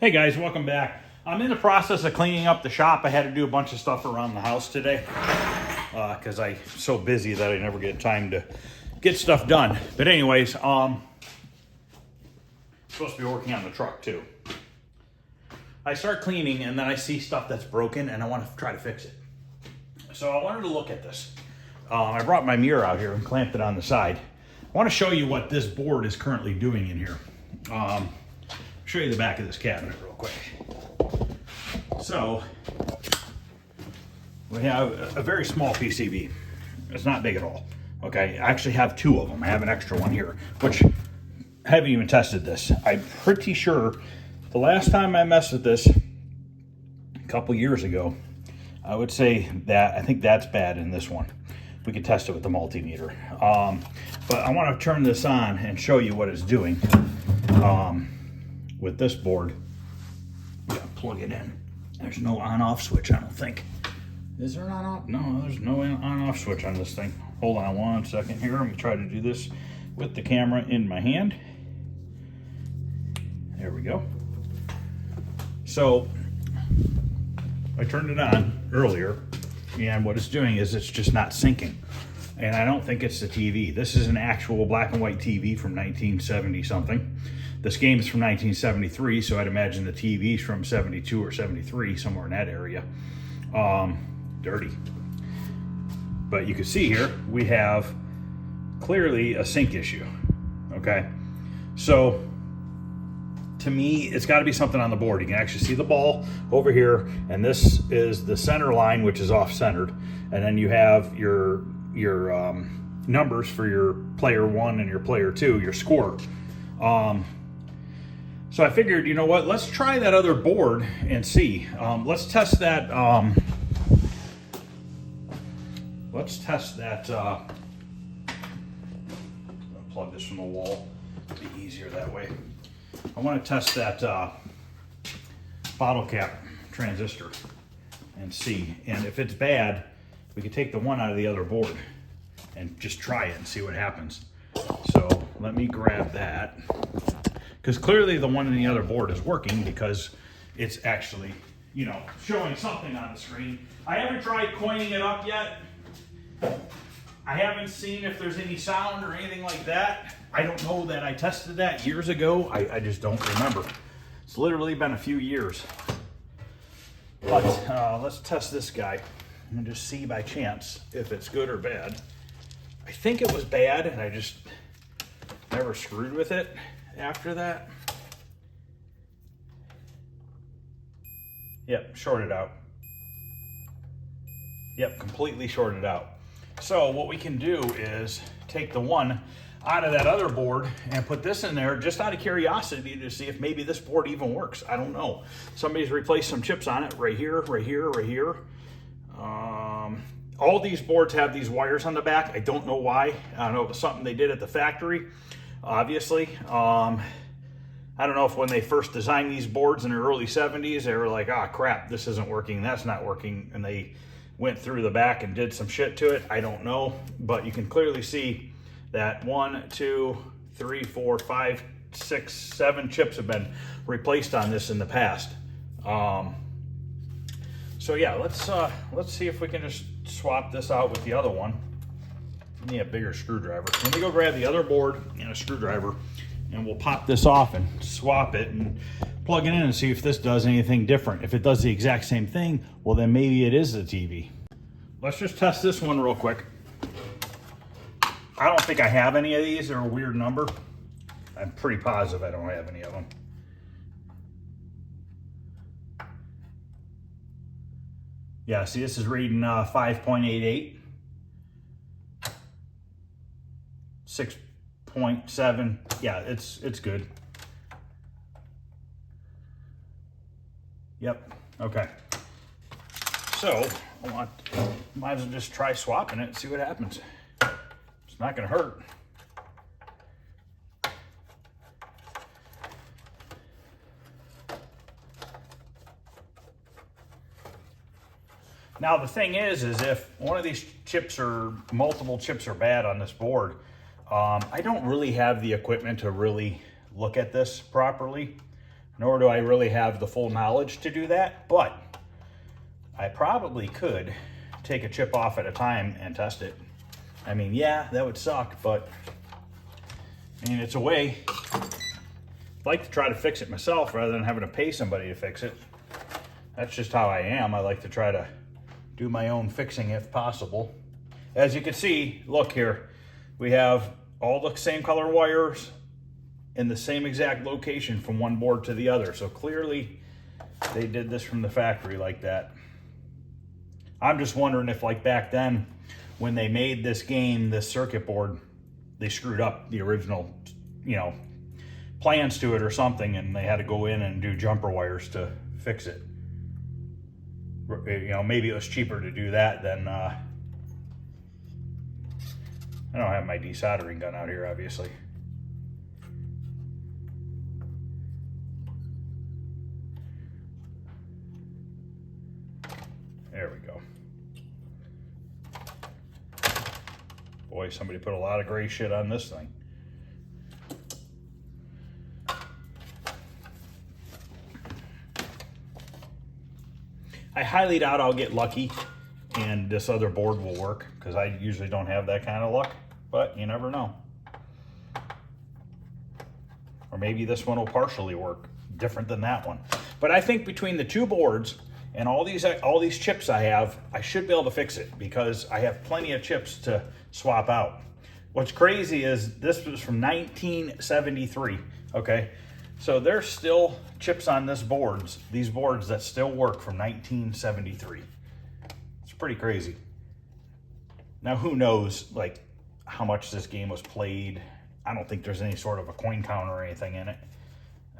Hey guys, welcome back. I'm in the process of cleaning up the shop. I had to do a bunch of stuff around the house today because I'm so busy that I never get time to get stuff done. But anyways, supposed to be working on the truck too. I start cleaning and then I see stuff that's broken and I want to try to fix it. So I wanted to look at this. I brought my mirror out here and clamped it on the side. I want to show you what this board is currently doing in here. Show you the back of this cabinet real quick. So we have a very small PCB. It's not big at all. Okay, I actually have two of them. I have an extra one here, which I haven't even tested this. I'm pretty sure the last time I messed with this, a couple years ago, I would say that I think that's bad in this one. We could test it with the multimeter. But I want to turn this on and show you what it's doing. With this board, plug it in. There's no on-off switch, I don't think. Is there an on-off? No, there's no on-off switch on this thing. Hold on one second here. I'm gonna try to do this with the camera in my hand. There we go. So I turned it on earlier, and what it's doing is it's just not syncing. And I don't think it's the TV. This is an actual black and white TV from 1970 something. This game is from 1973, so I'd imagine the TV's from 72 or 73, somewhere in that area. Dirty. But you can see here, we have clearly a sync issue, okay? So, to me, it's gotta be something on the board. You can actually see the ball over here, and this is the center line, which is off-centered. And then you have your numbers for your player 1 and your player 2, your score. So I figured, you know what, let's try that other board and see. Let's test that, I'll plug this from the wall, it'll be easier that way. I want to test that bottle cap transistor and see. And if it's bad, we could take the one out of the other board and just try it and see what happens. So let me grab that. Because clearly the one in the other board is working because it's actually, you know, showing something on the screen. I haven't tried coining it up yet. I haven't seen if there's any sound or anything like that. I don't know that I tested that years ago. I just don't remember. It's literally been a few years. But let's test this guy and just see by chance if it's good or bad. I think it was bad and I just never screwed with it after that. Yep, shorted out. Yep, completely shorted out. So what we can do is take the one out of that other board and put this in there just out of curiosity to see if maybe this board even works. I don't know. Somebody's replaced some chips on it right here, right here, right here. All these boards have these wires on the back. I don't know why. I don't know, it was something they did at the factory, obviously. I don't know if when they first designed these boards in the early 70s, they were like, ah, crap, this isn't working, that's not working. And they went through the back and did some shit to it. I don't know, but you can clearly see that 1, 2, 3, 4, 5, 6, 7 chips have been replaced on this in the past. So yeah, let's see if we can just swap this out with the other one. I need a bigger screwdriver. Let me go grab the other board and a screwdriver, and we'll pop this off and swap it and plug it in and see if this does anything different. If it does the exact same thing, well then maybe it is the TV. Let's just test this one real quick. I don't think I have any of these. They're a weird number. I'm pretty positive I don't have any of them. Yeah, see, this is reading 5.88. 6.7. Yeah, it's good. Yep. Okay. So might as well just try swapping it and see what happens. It's not going to hurt. Now the thing is if one of these chips or multiple chips are bad on this board, I don't really have the equipment to really look at this properly. nor do I really have the full knowledge to do that, but I probably could take a chip off at a time and test it. I mean, yeah, that would suck, but I mean, it's a way. I'd like to try to fix it myself rather than having to pay somebody to fix it. That's just how I am. I like to try to do my own fixing if possible. As you can see, look here, we have all the same color wires in the same exact location from one board to the other. So clearly they did this from the factory like that. I'm just wondering if, like back then when they made this game, this circuit board, they screwed up the original, you know, plans to it or something, and they had to go in and do jumper wires to fix it. You know, maybe it was cheaper to do that than, I don't have my desoldering gun out here, obviously. There we go. Boy, somebody put a lot of gray shit on this thing. I highly doubt I'll get lucky and this other board will work, because I usually don't have that kind of luck, but you never know. Or maybe this one will partially work different than that one. But I think between the two boards and all these chips I have, I should be able to fix it, because I have plenty of chips to swap out. What's crazy is this was from 1973, okay? So there's still chips on these boards that still work from 1973. It's pretty crazy. Now, who knows, like, how much this game was played. I don't think there's any sort of a coin counter or anything in it.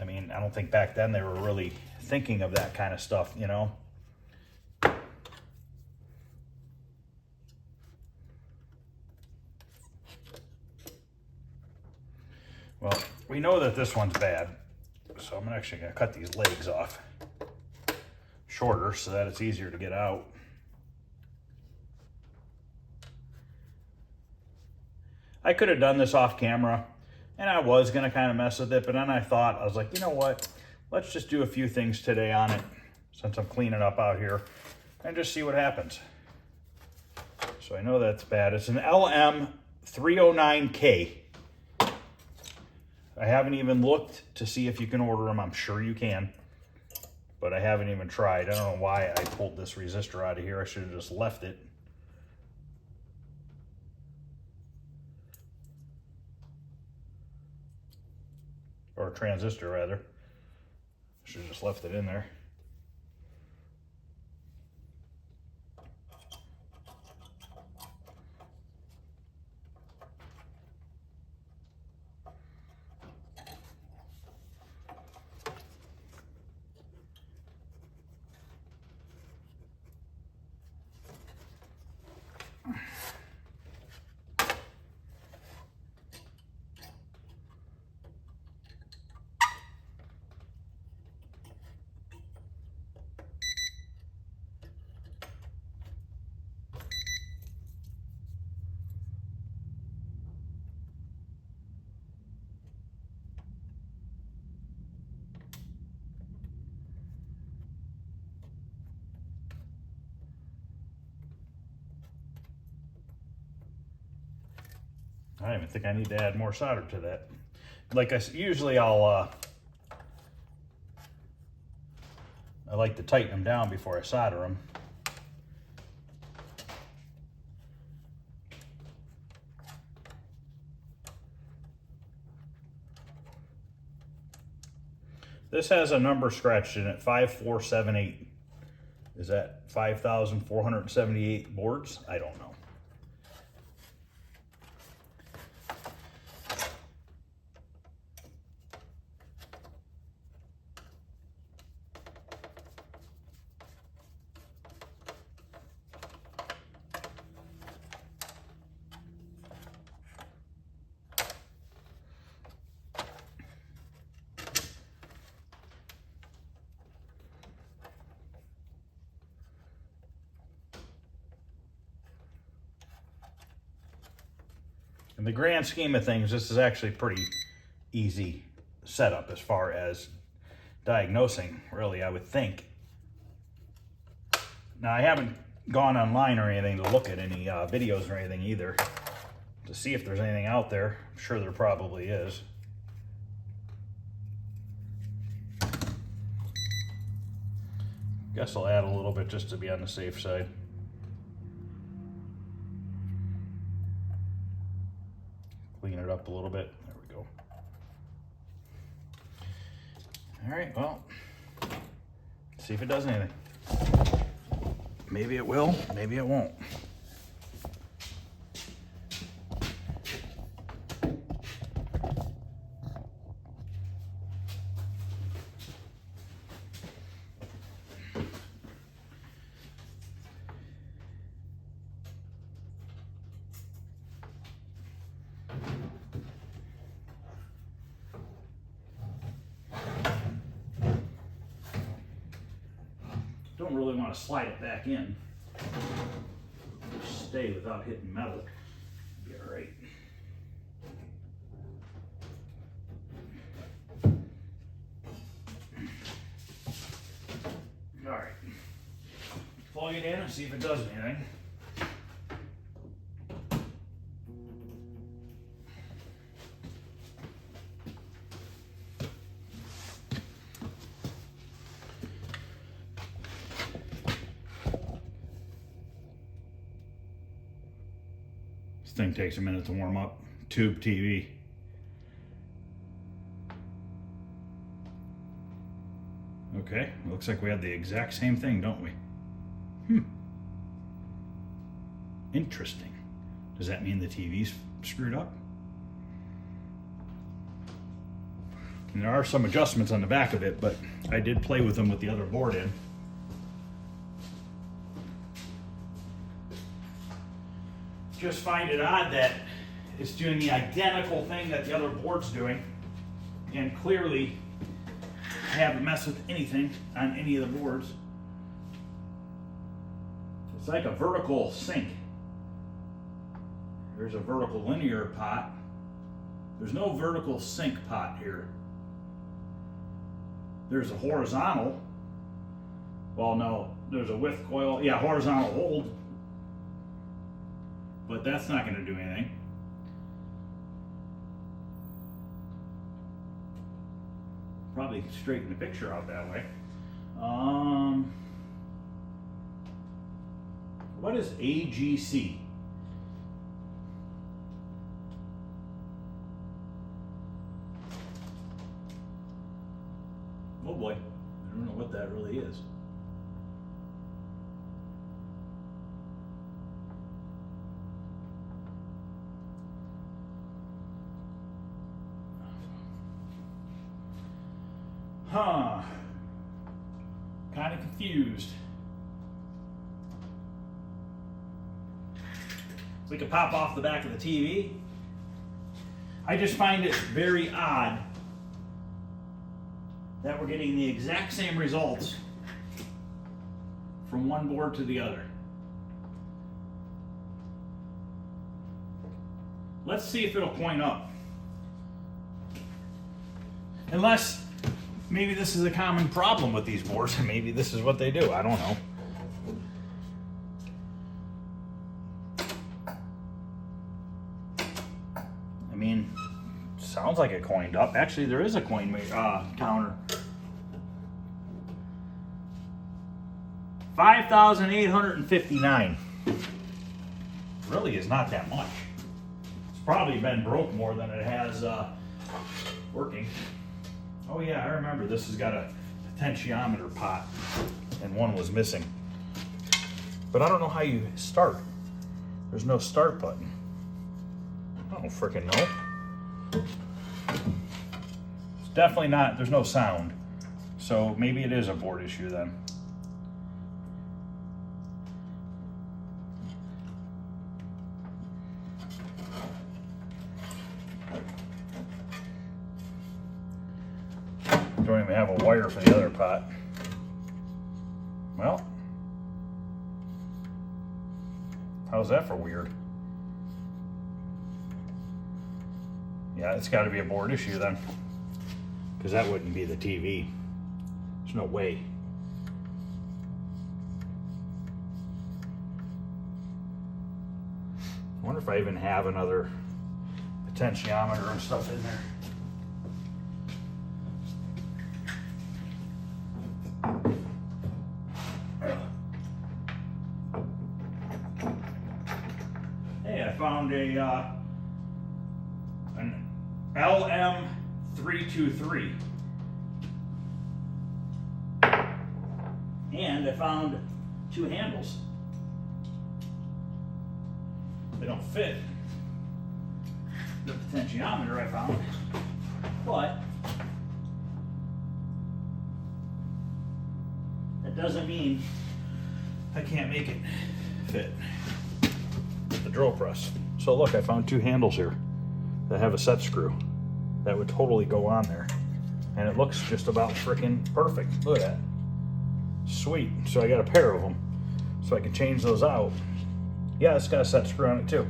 I mean, I don't think back then they were really thinking of that kind of stuff, you know? Well, we know that this one's bad, so I'm actually going to cut these legs off shorter so that it's easier to get out. I could have done this off camera, and I was going to kind of mess with it, but then I was like, you know what? Let's just do a few things today on it, since I'm cleaning up out here, and just see what happens. So I know that's bad. It's an LM309K. I haven't even looked to see if you can order them. I'm sure you can, but I haven't even tried. I don't know why I pulled this resistor out of here. I should have just left it. Or a transistor, rather. Should have just left it in there. I don't even think I need to add more solder to that. Like usually I like to tighten them down before I solder them. This has a number scratched in it, 5478. Is that 5,478 boards? I don't know. In the grand scheme of things, this is actually pretty easy setup as far as diagnosing, really, I would think. Now, I haven't gone online or anything to look at any videos or anything either to see if there's anything out there. I'm sure there probably is. Guess I'll add a little bit just to be on the safe side. Clean it up a little bit. There we go. All right, well, see if it does anything. Maybe it will, maybe it won't. Don't really want to slide it back in. Just stay without hitting metal. Be all right. All right. Plug it in and see if it does anything. This thing takes a minute to warm up. Tube TV. Okay, looks like we have the exact same thing, don't we? Interesting. Does that mean the TV's screwed up? And there are some adjustments on the back of it, but I did play with them with the other board in. Just find it odd that it's doing the identical thing that the other board's doing, and clearly I haven't messed with anything on any of the boards. It's like a vertical sink. There's a vertical linear pot. There's no vertical sink pot here. There's a horizontal. Well, no, there's a width coil. Yeah, horizontal hold. But that's not going to do anything. Probably straighten the picture out that way. What is AGC? Oh boy, I don't know what that really is. Huh. Kind of confused. So we can pop off the back of the TV. I just find it very odd that we're getting the exact same results from one board to the other. Let's see if it'll point up. Unless maybe this is a common problem with these boards, and maybe this is what they do. I don't know. I mean, sounds like it coined up. Actually, there is a coin counter. 5,859. Really is not that much. It's probably been broke more than it has working. Oh yeah, I remember this has got a potentiometer pot, and one was missing. But I don't know how you start. There's no start button. I don't freaking know. It's definitely not, there's no sound. So maybe it is a board issue then. Don't even have a wire for the other pot. Well, how's that for weird? Yeah, it's got to be a board issue then, because that wouldn't be the TV. There's no way. I wonder if I even have another potentiometer and stuff in there. Hey, I found an LM323. And I found 2 handles. They don't fit the potentiometer I found, but that doesn't mean I can't make it fit the drill press. So look, I found 2 handles here that have a set screw that would totally go on there, and it looks just about freaking perfect. Look at that. Sweet. So I got a pair of them so I can change those out. Yeah, it's got a set screw on it too.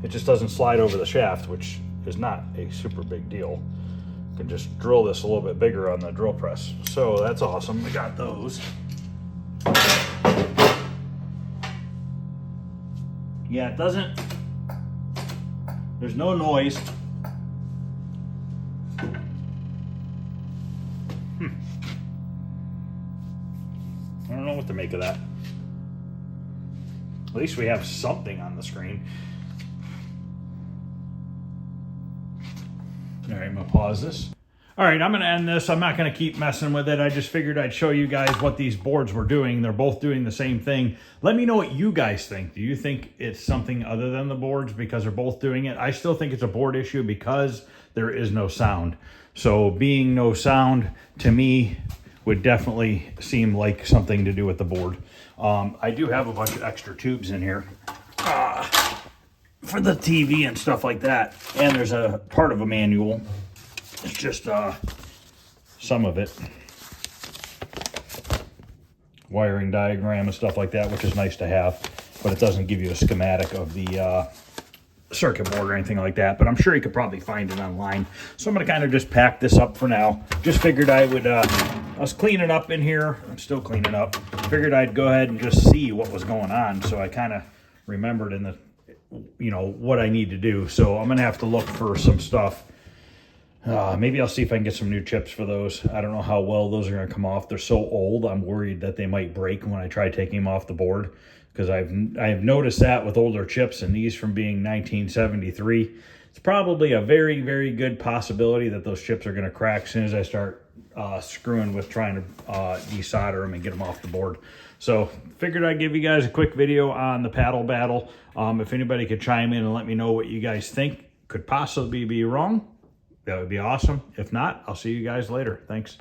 It just doesn't slide over the shaft, which is not a super big deal. You can just drill this a little bit bigger on the drill press. So that's awesome. We got those. Yeah, it doesn't, there's no noise. I don't know what to make of that. At least we have something on the screen. All right, I'm gonna pause this. All right, I'm gonna end this. I'm not gonna keep messing with it. I just figured I'd show you guys what these boards were doing. They're both doing the same thing. Let me know what you guys think. Do you think it's something other than the boards because they're both doing it? I still think it's a board issue because there is no sound. So being no sound to me would definitely seem like something to do with the board. I do have a bunch of extra tubes in here for the TV and stuff like that. And there's a part of a manual. It's just some of it. Wiring diagram and stuff like that, which is nice to have, but it doesn't give you a schematic of the circuit board or anything like that, but I'm sure you could probably find it online. So I'm gonna kind of just pack this up for now. Just figured I would, I was cleaning up in here. I'm still cleaning up. Figured I'd go ahead and just see what was going on. So I kind of remembered in the, you know, what I need to do. So I'm gonna have to look for some stuff. Maybe I'll see if I can get some new chips for those. I don't know how well those are gonna come off. They're so old, I'm worried that they might break when I try taking them off the board. Because I've noticed that with older chips, and these from being 1973, it's probably a very, very good possibility that those chips are going to crack as soon as I start screwing with trying to desolder them and get them off the board. So figured I'd give you guys a quick video on the paddle battle. If anybody could chime in and let me know what you guys think could possibly be wrong, that would be awesome. If not, I'll see you guys later. Thanks.